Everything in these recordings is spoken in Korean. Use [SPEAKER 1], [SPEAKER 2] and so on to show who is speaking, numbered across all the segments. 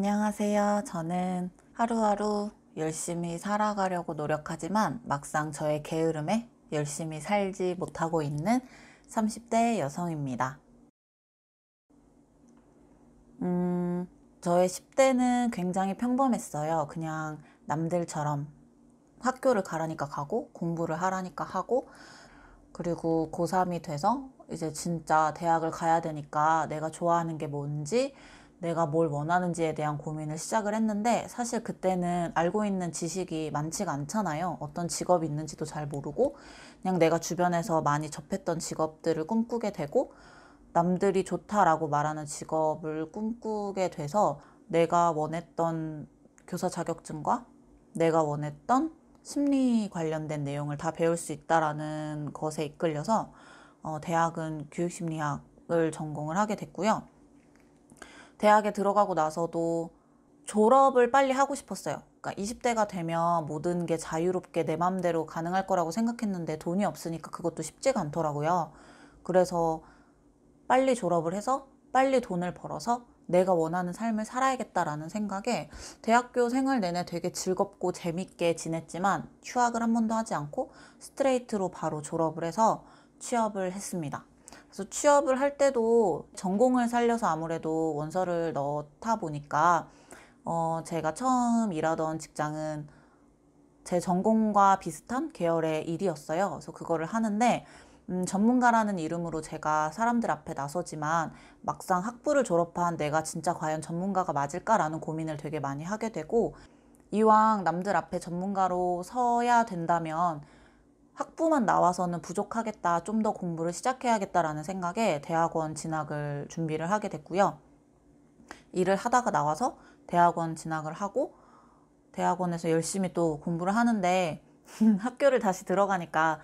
[SPEAKER 1] 안녕하세요. 저는 하루하루 열심히 살아가려고 노력하지만 막상 저의 게으름에 열심히 살지 못하고 있는 30대 여성입니다. 저의 10대는 굉장히 평범했어요. 그냥 남들처럼 학교를 가라니까 가고 공부를 하라니까 하고, 그리고 고3이 돼서 이제 진짜 대학을 가야 되니까 내가 좋아하는 게 뭔지, 내가 뭘 원하는지에 대한 고민을 시작을 했는데, 사실 그때는 알고 있는 지식이 많지가 않잖아요. 어떤 직업이 있는지도 잘 모르고 그냥 내가 주변에서 많이 접했던 직업들을 꿈꾸게 되고, 남들이 좋다라고 말하는 직업을 꿈꾸게 돼서 내가 원했던 교사 자격증과 내가 원했던 심리 관련된 내용을 다 배울 수 있다라는 것에 이끌려서 대학은 교육심리학을 전공을 하게 됐고요. 대학에 들어가고 나서도 졸업을 빨리 하고 싶었어요. 그러니까 20대가 되면 모든 게 자유롭게 내 맘대로 가능할 거라고 생각했는데 돈이 없으니까 그것도 쉽지가 않더라고요. 그래서 빨리 졸업을 해서 빨리 돈을 벌어서 내가 원하는 삶을 살아야겠다라는 생각에 대학교 생활 내내 되게 즐겁고 재밌게 지냈지만 휴학을 한 번도 하지 않고 스트레이트로 바로 졸업을 해서 취업을 했습니다. 그래서 취업을 할 때도 전공을 살려서 아무래도 원서를 넣다 보니까 제가 처음 일하던 직장은 제 전공과 비슷한 계열의 일이었어요. 그래서 그거를 하는데 전문가라는 이름으로 제가 사람들 앞에 나서지만 막상 학부를 졸업한 내가 진짜 과연 전문가가 맞을까라는 고민을 되게 많이 하게 되고, 이왕 남들 앞에 전문가로 서야 된다면 학부만 나와서는 부족하겠다, 좀 더 공부를 시작해야겠다라는 생각에 대학원 진학을 준비를 하게 됐고요. 일을 하다가 나와서 대학원 진학을 하고 대학원에서 열심히 또 공부를 하는데 학교를 다시 들어가니까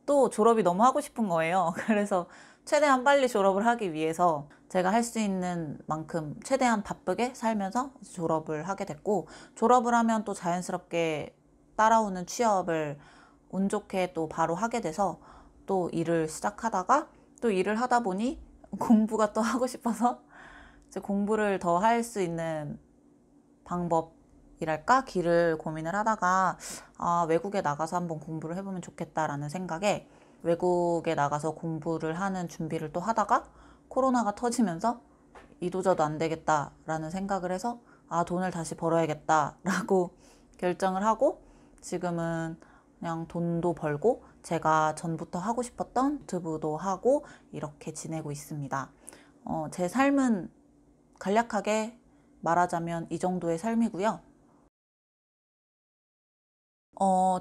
[SPEAKER 1] 또 졸업이 너무 하고 싶은 거예요. 그래서 최대한 빨리 졸업을 하기 위해서 제가 할 수 있는 만큼 최대한 바쁘게 살면서 졸업을 하게 됐고, 졸업을 하면 또 자연스럽게 따라오는 취업을 운 좋게 또 바로 하게 돼서 또 일을 시작하다가, 또 일을 하다 보니 공부가 또 하고 싶어서 이제 공부를 더 할 수 있는 방법이랄까 길을 고민을 하다가 외국에 나가서 한번 공부를 해보면 좋겠다라는 생각에 외국에 나가서 공부를 하는 준비를 또 하다가 코로나가 터지면서 이도저도 안 되겠다라는 생각을 해서 돈을 다시 벌어야겠다라고 결정을 하고, 지금은 그냥 돈도 벌고 제가 전부터 하고 싶었던 유튜브도 하고 이렇게 지내고 있습니다. 제 삶은 간략하게 말하자면 이 정도의 삶이고요.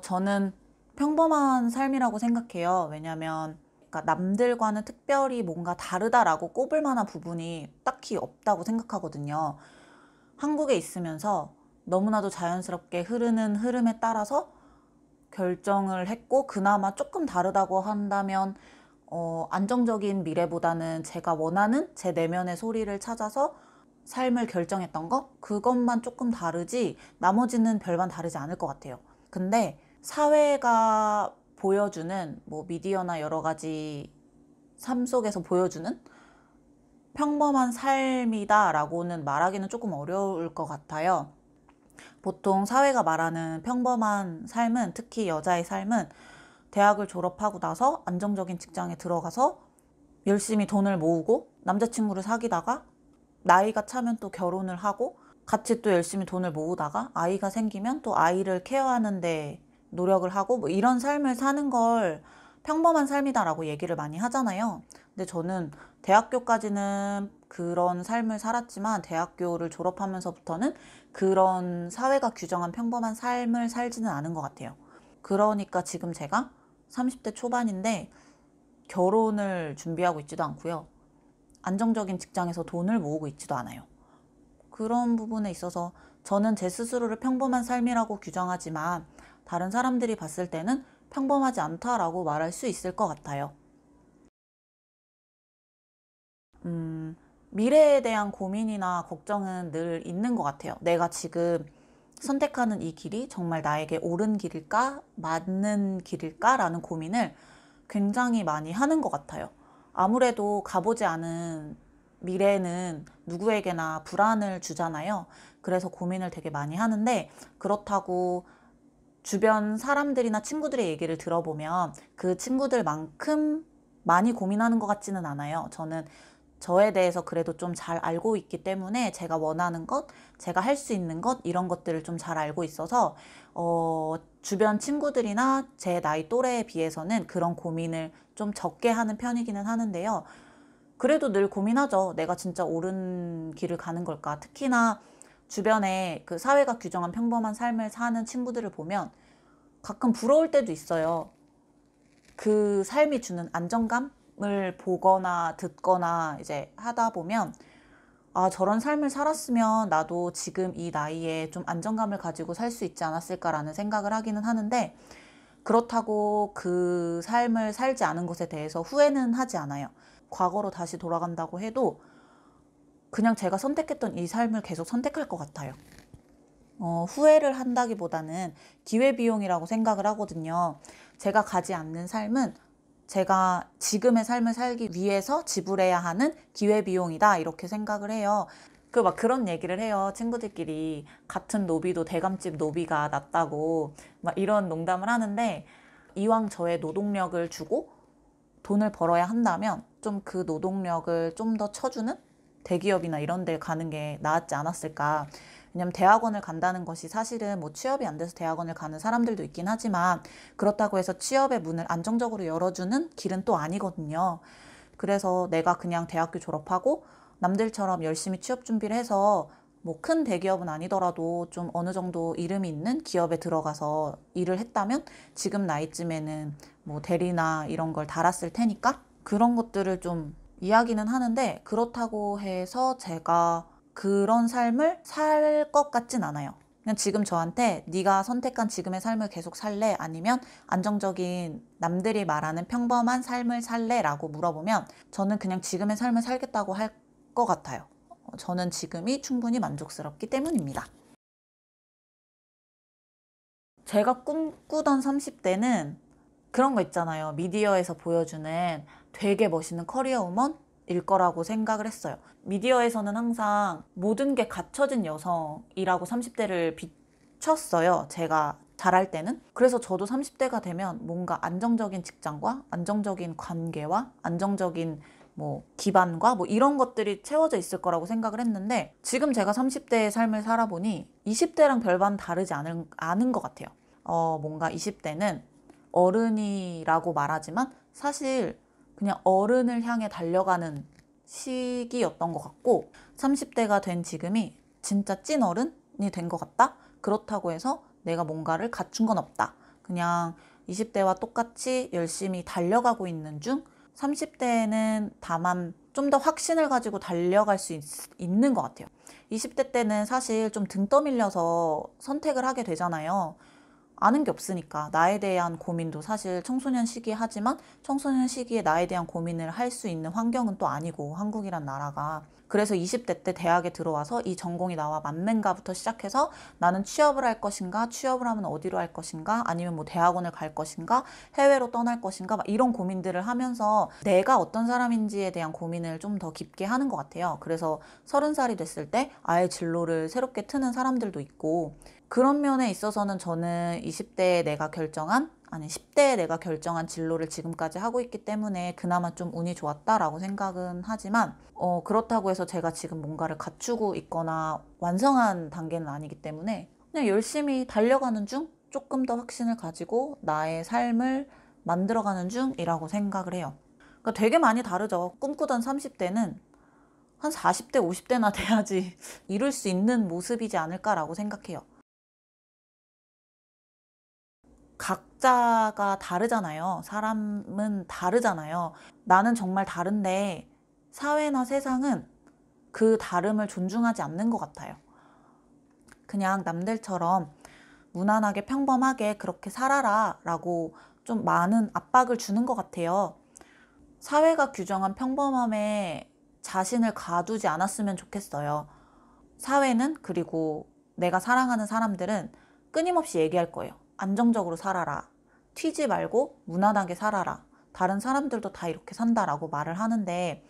[SPEAKER 1] 저는 평범한 삶이라고 생각해요. 왜냐면 그러니까 남들과는 특별히 뭔가 다르다라고 꼽을 만한 부분이 딱히 없다고 생각하거든요. 한국에 있으면서 너무나도 자연스럽게 흐르는 흐름에 따라서 결정을 했고, 그나마 조금 다르다고 한다면 안정적인 미래보다는 제가 원하는 제 내면의 소리를 찾아서 삶을 결정했던 거, 그것만 조금 다르지 나머지는 별반 다르지 않을 것 같아요. 근데 사회가 보여주는 뭐 미디어나 여러 가지 삶 속에서 보여주는 평범한 삶이다라고는 말하기는 조금 어려울 것 같아요. 보통 사회가 말하는 평범한 삶은, 특히 여자의 삶은 대학을 졸업하고 나서 안정적인 직장에 들어가서 열심히 돈을 모으고 남자친구를 사귀다가 나이가 차면 또 결혼을 하고 같이 또 열심히 돈을 모으다가 아이가 생기면 또 아이를 케어하는데 노력을 하고 뭐 이런 삶을 사는 걸 평범한 삶이다라고 얘기를 많이 하잖아요. 근데 저는 대학교까지는 그런 삶을 살았지만 대학교를 졸업하면서부터는 그런 사회가 규정한 평범한 삶을 살지는 않은 것 같아요. 그러니까 지금 제가 30대 초반인데 결혼을 준비하고 있지도 않고요. 안정적인 직장에서 돈을 모으고 있지도 않아요. 그런 부분에 있어서 저는 제 스스로를 평범한 삶이라고 규정하지만 다른 사람들이 봤을 때는 평범하지 않다라고 말할 수 있을 것 같아요. 미래에 대한 고민이나 걱정은 늘 있는 것 같아요. 내가 지금 선택하는 이 길이 정말 나에게 옳은 길일까? 맞는 길일까? 라는 고민을 굉장히 많이 하는 것 같아요. 아무래도 가보지 않은 미래는 누구에게나 불안을 주잖아요. 그래서 고민을 되게 많이 하는데, 그렇다고 주변 사람들이나 친구들의 얘기를 들어보면 그 친구들만큼 많이 고민하는 것 같지는 않아요. 저는 저에 대해서 그래도 좀 잘 알고 있기 때문에 제가 원하는 것, 제가 할 수 있는 것, 이런 것들을 좀 잘 알고 있어서 주변 친구들이나 제 나이 또래에 비해서는 그런 고민을 좀 적게 하는 편이기는 하는데요. 그래도 늘 고민하죠. 내가 진짜 옳은 길을 가는 걸까? 특히나 주변에 그 사회가 규정한 평범한 삶을 사는 친구들을 보면 가끔 부러울 때도 있어요. 그 삶이 주는 안정감을 보거나 듣거나 이제 하다 보면, 아, 저런 삶을 살았으면 나도 지금 이 나이에 좀 안정감을 가지고 살 수 있지 않았을까라는 생각을 하기는 하는데, 그렇다고 그 삶을 살지 않은 것에 대해서 후회는 하지 않아요. 과거로 다시 돌아간다고 해도 그냥 제가 선택했던 이 삶을 계속 선택할 것 같아요. 후회를 한다기보다는 기회비용이라고 생각을 하거든요. 제가 가지 않는 삶은 제가 지금의 삶을 살기 위해서 지불해야 하는 기회비용이다, 이렇게 생각을 해요. 막 그런 얘기를 해요. 친구들끼리 같은 노비도 대감집 노비가 낫다고 막 이런 농담을 하는데, 이왕 저의 노동력을 주고 돈을 벌어야 한다면 좀 그 노동력을 좀 더 쳐주는 대기업이나 이런 데 가는 게 낫지 않았을까. 왜냐면 대학원을 간다는 것이 사실은 뭐 취업이 안 돼서 대학원을 가는 사람들도 있긴 하지만, 그렇다고 해서 취업의 문을 안정적으로 열어주는 길은 또 아니거든요. 그래서 내가 그냥 대학교 졸업하고 남들처럼 열심히 취업 준비를 해서 뭐 큰 대기업은 아니더라도 좀 어느 정도 이름이 있는 기업에 들어가서 일을 했다면 지금 나이쯤에는 뭐 대리나 이런 걸 달았을 테니까, 그런 것들을 좀 이야기는 하는데, 그렇다고 해서 제가 그런 삶을 살 것 같진 않아요. 그냥 지금 저한테 네가 선택한 지금의 삶을 계속 살래? 아니면 안정적인 남들이 말하는 평범한 삶을 살래? 라고 물어보면 저는 그냥 지금의 삶을 살겠다고 할 것 같아요. 저는 지금이 충분히 만족스럽기 때문입니다. 제가 꿈꾸던 30대는 그런 거 있잖아요. 미디어에서 보여주는 되게 멋있는 커리어 우먼일 거라고 생각을 했어요. 미디어에서는 항상 모든 게 갖춰진 여성이라고 30대를 비췄어요. 제가 잘할 때는. 그래서 저도 30대가 되면 뭔가 안정적인 직장과 안정적인 관계와 안정적인 뭐 기반과 뭐 이런 것들이 채워져 있을 거라고 생각을 했는데, 지금 제가 30대의 삶을 살아보니 20대랑 별반 다르지 않은 것 같아요. 뭔가 20대는 어른이라고 말하지만 사실 그냥 어른을 향해 달려가는 시기였던 것 같고, 30대가 된 지금이 진짜 찐 어른이 된 것 같다? 그렇다고 해서 내가 뭔가를 갖춘 건 없다. 그냥 20대와 똑같이 열심히 달려가고 있는 중, 30대는 다만 좀 더 확신을 가지고 달려갈 수 있는 것 같아요. 20대 때는 사실 좀 등 떠밀려서 선택을 하게 되잖아요. 아는 게 없으니까. 나에 대한 고민도 사실 청소년 시기에 하지만 청소년 시기에 나에 대한 고민을 할 수 있는 환경은 또 아니고, 한국이란 나라가. 그래서 20대 때 대학에 들어와서 이 전공이 나와 맞는가부터 시작해서 나는 취업을 할 것인가, 취업을 하면 어디로 할 것인가, 아니면 뭐 대학원을 갈 것인가, 해외로 떠날 것인가, 막 이런 고민들을 하면서 내가 어떤 사람인지에 대한 고민을 좀 더 깊게 하는 것 같아요. 그래서 30살이 됐을 때 아예 진로를 새롭게 트는 사람들도 있고, 그런 면에 있어서는 저는 20대에 내가 결정한, 아니 10대에 내가 결정한 진로를 지금까지 하고 있기 때문에 그나마 좀 운이 좋았다라고 생각은 하지만, 그렇다고 해서 제가 지금 뭔가를 갖추고 있거나 완성한 단계는 아니기 때문에 그냥 열심히 달려가는 중, 조금 더 확신을 가지고 나의 삶을 만들어가는 중이라고 생각을 해요. 그러니까 되게 많이 다르죠. 꿈꾸던 30대는 한 40대, 50대나 돼야지 이룰 수 있는 모습이지 않을까라고 생각해요. 각자가 다르잖아요. 사람은 다르잖아요. 나는 정말 다른데 사회나 세상은 그 다름을 존중하지 않는 것 같아요. 그냥 남들처럼 무난하게 평범하게 그렇게 살아라 라고 좀 많은 압박을 주는 것 같아요. 사회가 규정한 평범함에 자신을 가두지 않았으면 좋겠어요. 사회는, 그리고 내가 사랑하는 사람들은 끊임없이 얘기할 거예요. 안정적으로 살아라. 튀지 말고 무난하게 살아라. 다른 사람들도 다 이렇게 산다라고 말을 하는데,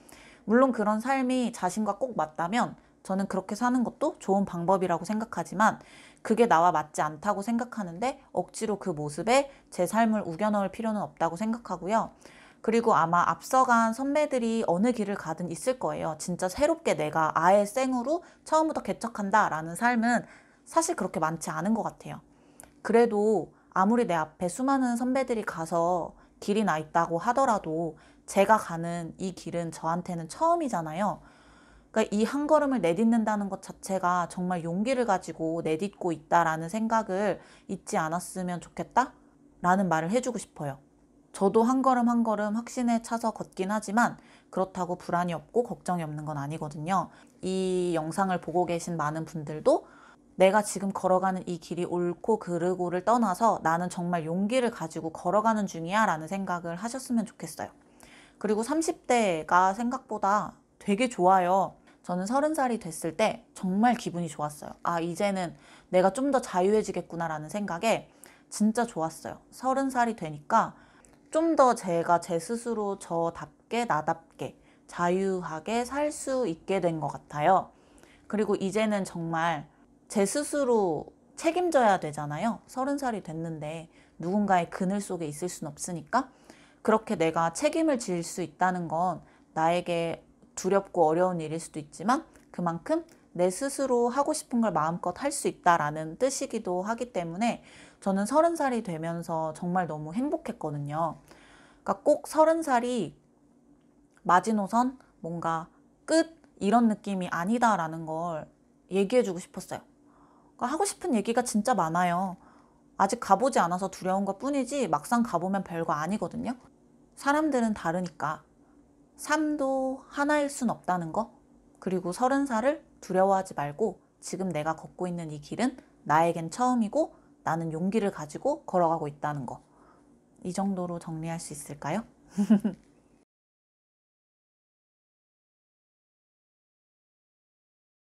[SPEAKER 1] 물론 그런 삶이 자신과 꼭 맞다면 저는 그렇게 사는 것도 좋은 방법이라고 생각하지만 그게 나와 맞지 않다고 생각하는데 억지로 그 모습에 제 삶을 우겨넣을 필요는 없다고 생각하고요. 그리고 아마 앞서간 선배들이 어느 길을 가든 있을 거예요. 진짜 새롭게 내가 아예 생으로 처음부터 개척한다 라는 삶은 사실 그렇게 많지 않은 것 같아요. 그래도 아무리 내 앞에 수많은 선배들이 가서 길이 나 있다고 하더라도 제가 가는 이 길은 저한테는 처음이잖아요. 그러니까 이 한 걸음을 내딛는다는 것 자체가 정말 용기를 가지고 내딛고 있다라는 생각을 잊지 않았으면 좋겠다라는 말을 해주고 싶어요. 저도 한 걸음 한 걸음 확신에 차서 걷긴 하지만 그렇다고 불안이 없고 걱정이 없는 건 아니거든요. 이 영상을 보고 계신 많은 분들도 내가 지금 걸어가는 이 길이 옳고 그르고를 떠나서 나는 정말 용기를 가지고 걸어가는 중이야 라는 생각을 하셨으면 좋겠어요. 그리고 30대가 생각보다 되게 좋아요. 저는 30살이 됐을 때 정말 기분이 좋았어요. 아, 이제는 내가 좀 더 자유해지겠구나 라는 생각에 진짜 좋았어요. 30살이 되니까 좀 더 제가 제 스스로 저답게 나답게 자유하게 살 수 있게 된 것 같아요. 그리고 이제는 정말 제 스스로 책임져야 되잖아요. 30살이 됐는데 누군가의 그늘 속에 있을 순 없으니까 그렇게 내가 책임을 질 수 있다는 건 나에게 두렵고 어려운 일일 수도 있지만 그만큼 내 스스로 하고 싶은 걸 마음껏 할 수 있다라는 뜻이기도 하기 때문에 저는 30살이 되면서 정말 너무 행복했거든요. 그러니까 꼭 30살이 마지노선, 뭔가 끝 이런 느낌이 아니다라는 걸 얘기해주고 싶었어요. 그러니까 하고 싶은 얘기가 진짜 많아요. 아직 가보지 않아서 두려운 것 뿐이지 막상 가보면 별거 아니거든요. 사람들은 다르니까 삶도 하나일 순 없다는 거. 그리고 30살을 두려워하지 말고 지금 내가 걷고 있는 이 길은 나에겐 처음이고 나는 용기를 가지고 걸어가고 있다는 거. 이 정도로 정리할 수 있을까요?